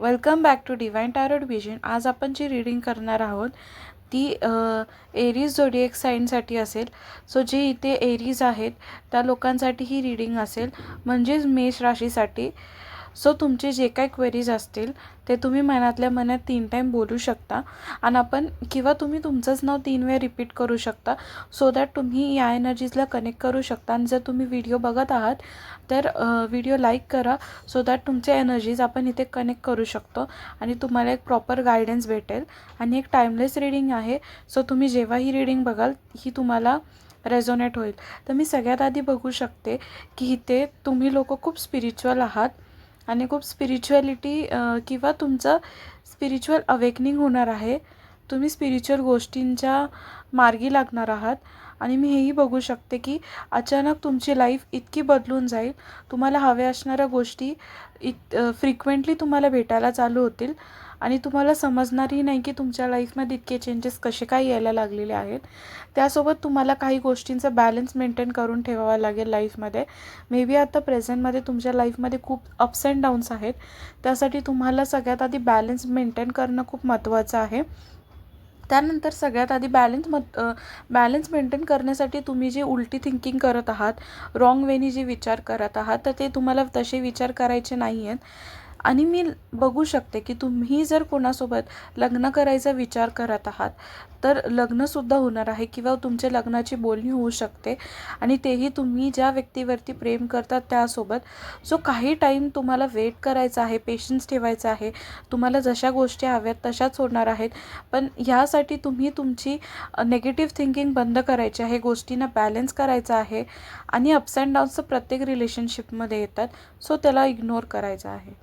Welcome back to divine tarot vision. आज आपण जी reading करणार आहोत ती एरीज झोडिएक साईनसाठी असेल। सो जे इथे एरीज आहेत त्या लोकांसाठी ही रीडिंग असेल, म्हणजेच मेष राशीसाठी। सो तुमचे जे काही क्वेरीज असतील ते तुम्ही मनातल्या मनात 3 टाइम बोलू शकता आणि आपण किंवा तुम्ही तुमचंच नाव 3 वेळा रिपीट करू शकता, सो दॅट तुम्ही या एनर्जीजला कनेक्ट करू शकता। आणि जर तुम्ही व्हिडिओ बघत आहात तर व्हिडिओ लाईक करा, सो दॅट तुमचे एनर्जीज आपण इथे कनेक्ट करू शकतो आणि तुम्हाला एक प्रॉपर गायडन्स भेटेल। आणि एक टाइमलेस रीडिंग आहे, सो तुम्ही जेव्हा ही रीडिंग बघाल ही तुम्हाला रेझोनेट होईल। तर मी सगळ्यात आधी बघू शकते की इथे तुम्ही लोक खूप स्पिरिच्युअल आहात आणि खूप स्पिरिच्युअलिटी किंवा तुमचं स्पिरिच्युअल अवेकनिंग होणार आहे। तुम्ही स्पिरिच्युअल गोष्टींच्या मार्गी लागणार आहात आणि मी हेही बघू शकते की अचानक तुमची लाईफ इतकी बदलून जाईल, तुम्हाला हव्या असणाऱ्या गोष्टी फ्रिक्वेंटली तुम्हाला भेटायला चालू होतील आणि तुम्हाला समजणारही नाही की तुमच्या लाईफमध्ये इतके चेंजेस कसे काय यायला लागलेले आहेत। त्यासोबत तुम्हाला काही गोष्टींचा बॅलन्स मेंटेन करून ठेवावा लागेल लाईफमध्ये। मे बी आता प्रेझेंटमध्ये तुमच्या लाईफमध्ये खूप अप्स अँड डाऊन्स आहेत, त्यासाठी तुम्हाला सगळ्यात आधी बॅलन्स मेंटेन करणं खूप महत्त्वाचं आहे। त्यानंतर सगळ्यात आधी बॅलन्स मेंटेन करण्यासाठी तुम्ही जे उलटी थिंकिंग करत आहात, रॉंग वेनी जे विचार करत आहात, तर ते तुम्हाला तसे विचार करायचे नाही आहेत। आणि मी बघू शकते की तुम्ही जर कोणासोबत लग्न करायचा विचार करत आहात तर लग्नसुद्धा होणार आहे किंवा तुमच्या लग्नाची बोलणी होऊ शकते, आणि तेही तुम्ही ज्या व्यक्तीवरती प्रेम करतात त्यासोबत। सो काही टाईम तुम्हाला वेट करायचा आहे, पेशन्स ठेवायचा आहे। तुम्हाला जशा गोष्टी हव्यात तशाच होणार आहेत, पण ह्यासाठी तुम्ही तुमची नेगेटिव्ह थिंकिंग बंद करायची आहे, गोष्टींना बॅलन्स करायचं आहे। आणि अप्स अँड डाऊन्स प्रत्येक रिलेशनशिपमध्ये येतात, सो त्याला इग्नोर करायचं आहे।